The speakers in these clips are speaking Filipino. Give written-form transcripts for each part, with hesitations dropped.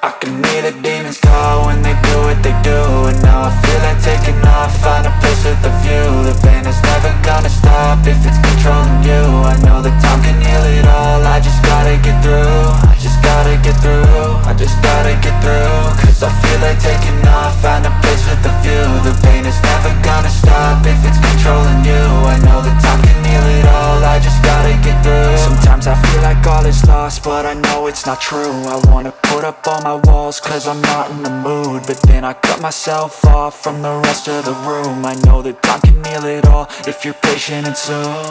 I can hear the demons call when they do what they do. And now I feel like taking off, find a place with a view. The pain is never gonna stop if it's controlling you. I know that time can heal it all, I just gotta get through. I just gotta get through, I just gotta get through. Cause I feel like taking off, find a place with a view. The pain is never gonna stop if it's controlling you. I know that time can heal it all, I just gotta get through. Sometimes I feel like all is lost, but I know it's not true. I wanna put up all my walls cause I'm not in the mood, but then I cut myself off from the rest of the room. I know that time can heal it all if you're patient and soon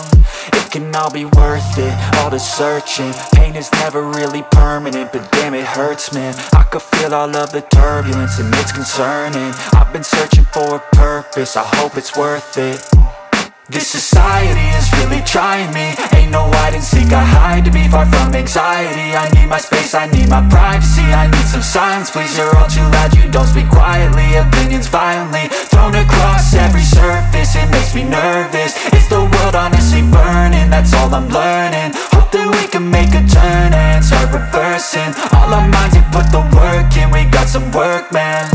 it can all be worth it, all the searching. Pain is never really permanent, but damn it hurts, man. I could feel all of the turbulence and it's concerning. I've been searching for a purpose, I hope it's worth it. This society is really trying me. Ain't no hide and seek, I hide to be far from anxiety. I need my space, I need my privacy. I need some silence, please, you're all too loud. You don't speak quietly, opinions violently thrown across every surface. It makes me nervous, is the world honestly burning? That's all I'm learning. Hope that we can make a turn and start reversing all our minds and put the work in. We got some work, man.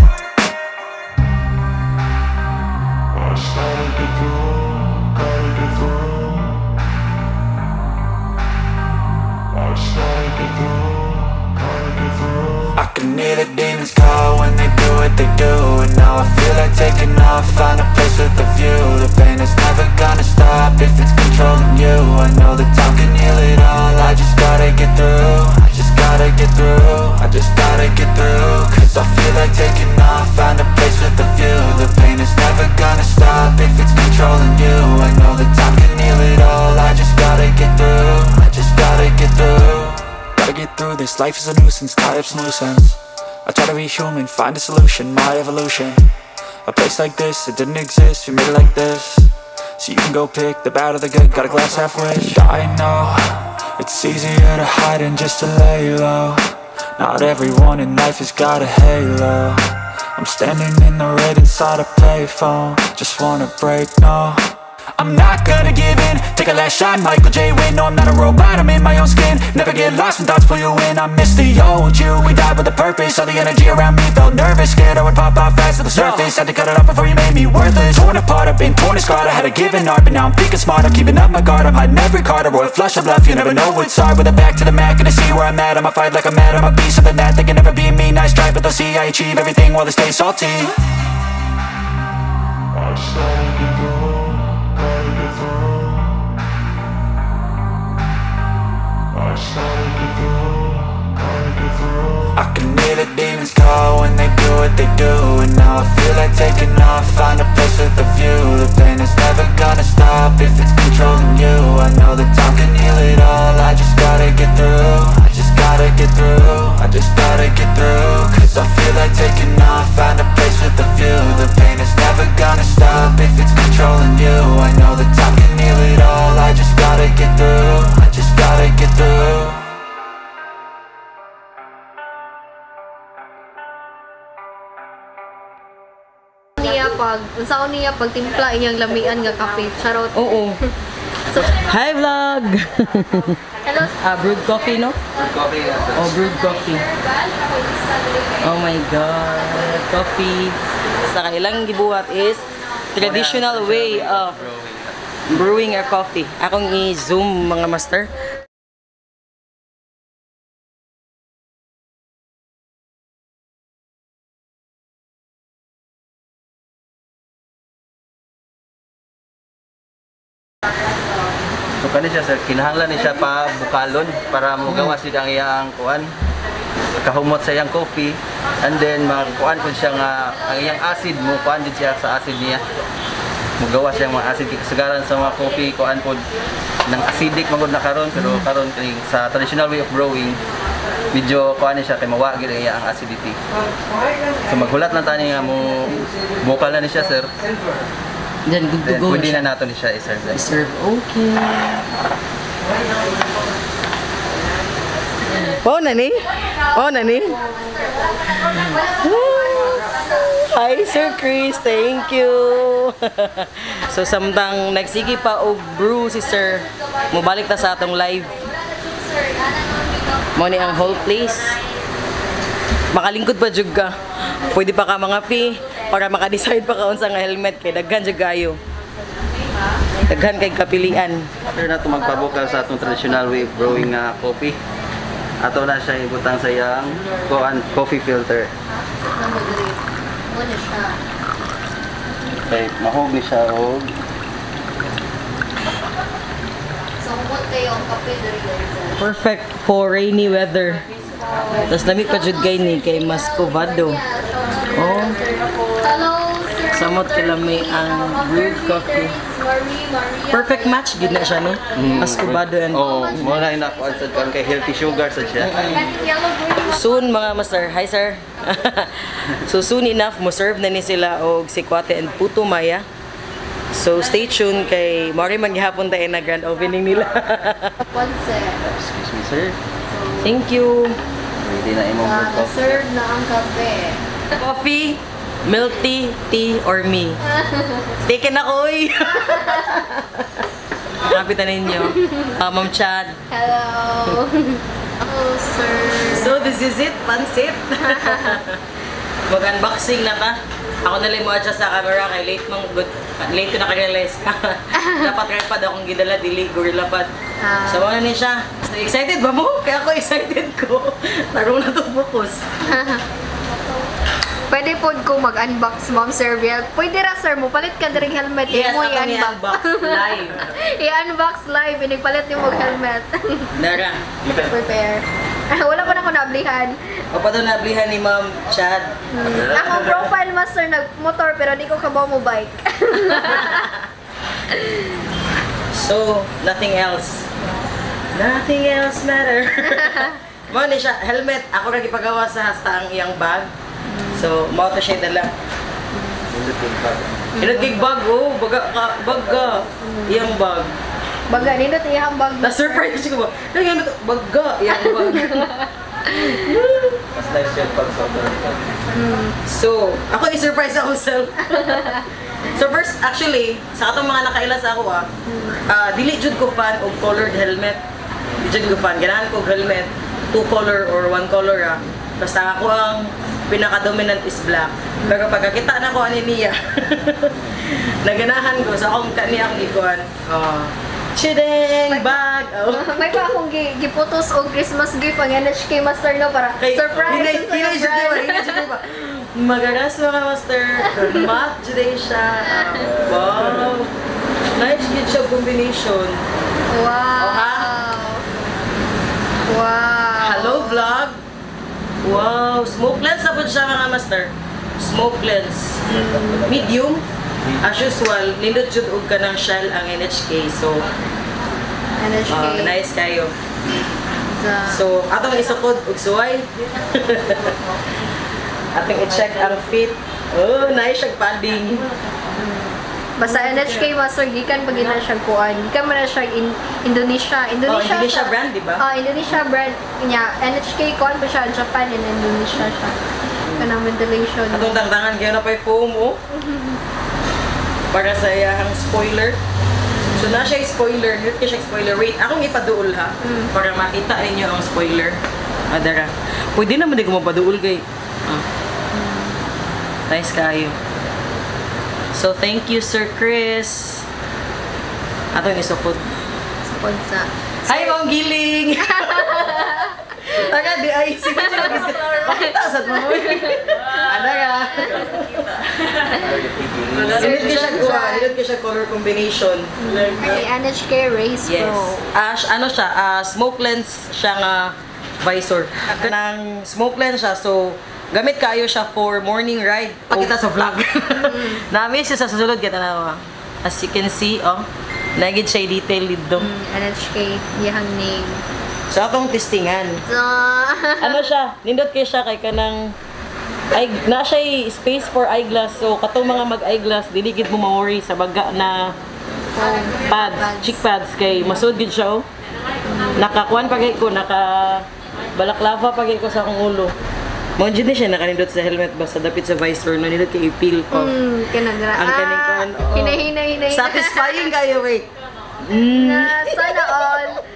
I can hear the demons call when they do what they do. And now I feel like taking off, find a place with a view. The pain is never gonna stop if it's controlling you. I know that time can heal it all, I just gotta get through. I just gotta get through, I just gotta get through. Cause I feel like taking off, find a place with a view. The pain is never gonna stop if it's controlling you. I know that time can heal it all, I just gotta get through. I just gotta get through. Gotta get through this, life is a nuisance, tie up some loose ends. I try to be human, find a solution, my evolution. A place like this, it didn't exist, we made it like this. So you can go pick the bad or the good, got a glass half wish. I know, it's easier to hide than just to lay low. Not everyone in life has got a halo. I'm standing in the red inside a payphone, just wanna break, no. I'm not gonna give in, take a last shot, Michael J. Win. No, I'm not a robot, I'm in my own skin. Never get lost when thoughts pull you in. I miss the old you, we died with a purpose. All the energy around me felt nervous, scared I would pop out fast to the surface. Had to cut it off before you made me worthless. Torn apart, I've been torn and scarred. I had a given art, but now I'm thinking smart. I'm keeping up my guard, I'm hiding every card. A royal flush of bluff, you never know what's hard. With a back to the mat, gonna see where I'm at. I'ma fight like I'm mad, I'ma be something that they can never be me. Nice try, but they'll see I achieve everything while they stay salty. I can hear the demons call when they do what they do. And now I feel like taking off, find a place with a view. The pain is never gonna stop if it's controlling you. I know that time can heal it all, I just gotta get through. I just gotta get through, I just gotta get through. Cause I feel like taking off, find a place with a view. The pain is never gonna stop if it's controlling you. I know that time can heal it all, I just gotta get through. I just gotta get through. Unsaon niya pag timpla inyang lamian nga kape. Charot. Oo. So, hi vlog. hello. Brewed coffee, no? Brewed coffee. Oh, brewed coffee. Oh my god. Coffee. Sa kailang gibuhat is traditional way of brewing a coffee. Akong i-zoom mga master. So kani siya sir, kinahanglan ni siya pa bukalon para magawa siya ang iyang kuan kahumot sa iyang coffee, and then magkuan kun siya nga ang iyang acid mo kuan din siya sa acid niya. Mugawa siya mga acid kasagaran sa mga coffee kuan pod nang acidic magud na karon, pero karon kay sa traditional way of brewing medyo kuan siya kay mawa gid ang iyang acidity. So maghulat lang tani nga mo bukal na ni siya sir. Then good to go. Pwede na nato ni siya i-serve. I-serve, okay. Oh, nani? Oh, nani? Hi, Sir Chris. Thank you. So, samtang nagsigi pa og brew si Sir, mubalik ta sa atong live. Mo ni ang whole place. makalingkod pa jud ka. Pwede pa ka mga pi para maka-decide pa ka unsa nga helmet kay daghan jud kayo. Daghan kay kapilian. After na ito magpabukal sa atong traditional way of brewing coffee. Ato na siya ibutang sa iyang coffee filter. Muna siya. Okay, mahog ni siya og So, humot kayo ang kape diri guys. Perfect for rainy weather. Tapos lamig pa jud kay ni kay Muscovado. Oh, Hello, sir. samot kilami ang brewed coffee. Perfect match gid na siya no. Muscovado and mo na inakuan sa kan kay healthy sugar sa siya. soon mga master. Hi sir. So soon enough mo serve na ni sila og sikwate and puto maya. So stay tuned kay mari man gihapon tayo na grand opening nila. One sir. Excuse me, sir. Thank you. Ready na imong brewed coffee. Serve na ang kape. Coffee, milk tea, or me. Taken ako, oy! Kapitan ninyo. Ma'am Chad. Hello. Hello, sir. So, this is it, pansit. Mag-unboxing na ka. Ako na mo adjust sa camera kay late ko naka-realize ka. Dapat tripod akong gidala, dili gorilla pad. So, ano ni siya? So, excited ba mo? Kaya ako excited ko. Tarong na to focus. Pwede po ko mag-unbox, Ma'am Sir Biel. Pwede ra, sir, mo palit ka diring helmet. Yes, mo ako i-unbox live. I-unbox live, inig-palit yung mag-helmet. Dara. Prepare. Wala pa na ako naablihan. O pa doon nablihan ni Ma'am Chad. Ako profile master nag-motor pero di ko kabaw mo bike. So, nothing else. Nothing else matter. Mo ni siya, helmet. Ako ra gipagawa sa hasta ang iyang bag. So, mao to siya dala. Inot kay bag, oh, bag ka. Iyang bag. Baga, nindot iyang bag. Na-surprise siya ko ba? Nagano to, bag ka, iyang bag. Mas nice yung pag-sober. So, ako i-surprise ako self. So first, actually, sa katong mga nakaila sa ako dili jud ko fan og colored helmet. Di jud ko fan. Ganahan ko og helmet, 2 color or 1 color Basta ako ang pinaka-dominant is black. Pero pagkakita na ko ani niya, naganahan ko sa akong kaniya ang ikuan. Chideng bag. May pa akong giputos og Christmas gift ang NHK Master no para surprise. Hinay siya ba? Magaras mga master. Math today siya. Wow. Nice good siya combination. Wow. Wow. Hello vlog. Wow, smoke lens na po siya mga master. Smoke lens. Medium. As usual, nindot jud og kanang shell ang NHK. So, NHK. nice kayo. So, atong isukod og suway. Atong i-check ang fit. Oh, nice siya padding. Basta NHK Master, gikan pag ina siya kuan. Gikan man na siya Indonesia. Indonesia brand, di ba? Indonesia brand niya. NHK kuan pa siya Japan and Indonesia siya. Kanang ventilation. Atong tangtangan kayo na pa'y foam, oh. Para sa iyang spoiler. So, na siya spoiler. Hirap ka siya spoiler. Wait, akong ipaduol ha. Para makita ninyo ang spoiler. Adara. Pwede naman di ko mapaduol kay. Nice kayo. So, thank you, Sir Chris. Atong isupod. Supod sa. Hi, Ma'am Giling! Taga, di ay. Sige, makita sa mo. Ano ka? Sinit ka siya kuha. Sinit ka siya color combination. Kay NHK Race Yes. Pro. Ano siya? Smoke lens siya nga visor. Kanang smoke lens siya. So, gamit kayo siya for morning ride. Pakita sa vlog. Na-miss siya sa susunod. Kita na. As you can see, nagid siya detail dito. NHK, yahang name. So, atong testingan. So, Ano siya? Nindot kayo siya kay kanang na siya space for eyeglass. So, katong mga mag-eyeglass, diligid mo ma-worry sa baga na pads, cheek pads kay masud gid siya. Nakakuan pagay ko, balaklava pagay ko sa akong ulo. Mo jud ni siya nakanindot sa helmet basta dapit sa visor no nindot kay i-peel off. kinagra. Ang kaning kuan. Hinay. Satisfying kayo, wait.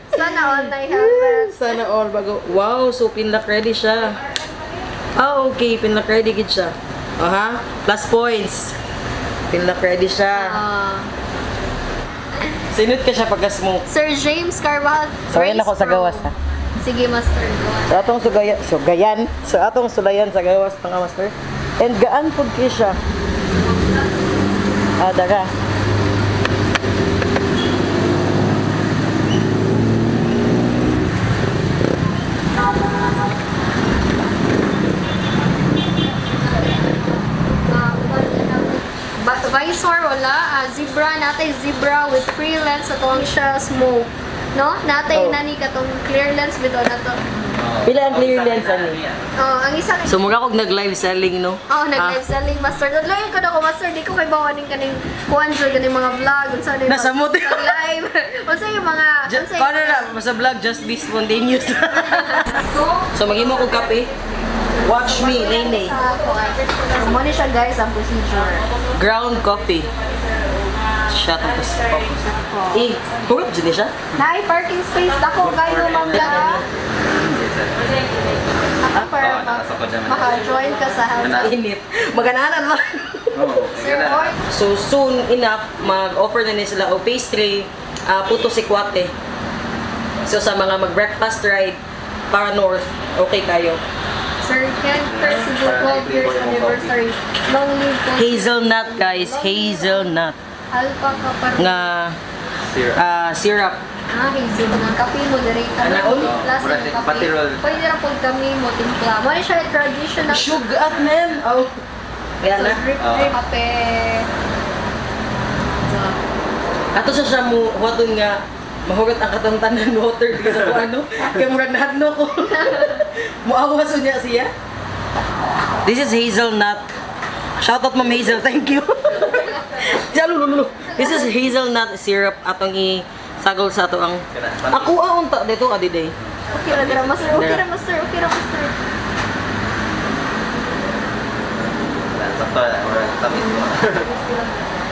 Sana all na helmet. Sana all bago. Wow, so pinlock ready siya. Ah, okay. Pinaka-ready gid siya. Aha. Plus points. Pinaka-ready siya. Sinut ka siya pagka-smoke. Sir James Carvajal. So, yan ako sa gawas, ha? Sige, Master. So, atong sugayan. So, atong sulayan sa gawas, mga master. And gaan po kayo siya. Ah, daga. Visor, wala. Zebra, natay zebra with free lens at ang siya smoke. No? Natay nani katong clear lens bito na to. Pila ang clear lens ani? Ang isa So, mura kog nag-live selling, no? nag-live selling, Master. Naglayan ko na ko, Master. Di ko kay bawanin kaning kuhan sa ganing mga vlog. Unsa na Nasa mood. live. Unsa yung mga... Paano na? Sa vlog, just be spontaneous. So, maghimo kog kape. Watch me, Nene. So, muna siya guys, ang procedure. Ground coffee. Shut up, focus. Hurap dyan siya? Naay parking space ako kayo, mangga. Ako para maka-join ka sa house. Init. Magananan mo. Sir Boy. So, soon enough, mag-offer na nila sila o pastry, puto sikwate. So, sa mga mag-breakfast ride para north, okay kayo. Sir Ken, first 12 years anniversary. Long live po. Hazelnut, guys. Hazelnut. Alpaca parang. Nga syrup. Hazelnut. Kape mo, direct ka na. Ano? Plus ng kape. Patirol. Pwede na po kami mo, timpla. Muna siya traditional. Sugar, man. Oh. Kaya So, na. drip kape. Ato siya mo, waton nga, mahugot ang katantanan water kasi sa kung ano. Kaya murag nahadno ko. Muawas niya siya. This is hazelnut. Shout out Ma'am Hazel, thank you. This is hazelnut syrup atong isagol sa ato ang ako ang unta dito adiday. Okay ra, Master. Okay ra, Master. Okay ra, Master. Sakto na, tamis mo.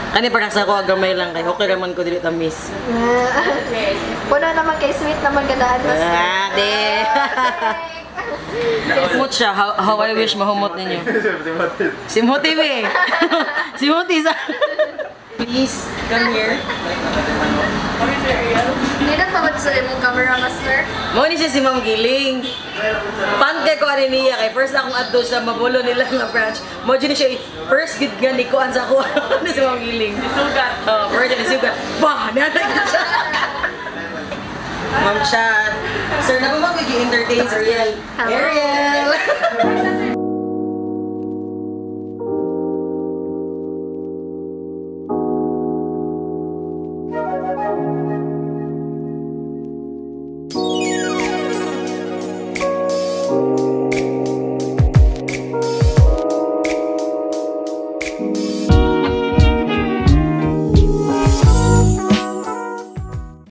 Kani para sa ako gamay lang kay okay raman ko dili tamis. Puno naman kay sweet naman gadaan, Master. Ade. Humot siya. How I wish mahumot ninyo. Si Moti be. Si Moti sa. Please come here. Hindi na tawad sa imong camera, Master. Mo ni siya si Ma'am Giling. Fan kay ko ani niya kay first akong adto sa mabulo nila nga branch. Mo ni siya first gid nga ni kuan sa ako ni si Ma'am Giling. Sugat. Oh, first ni sugat. Bah, nanay siya. Ma'am Chat. Sir, na ba mag-entertain si Ariel? Ariel!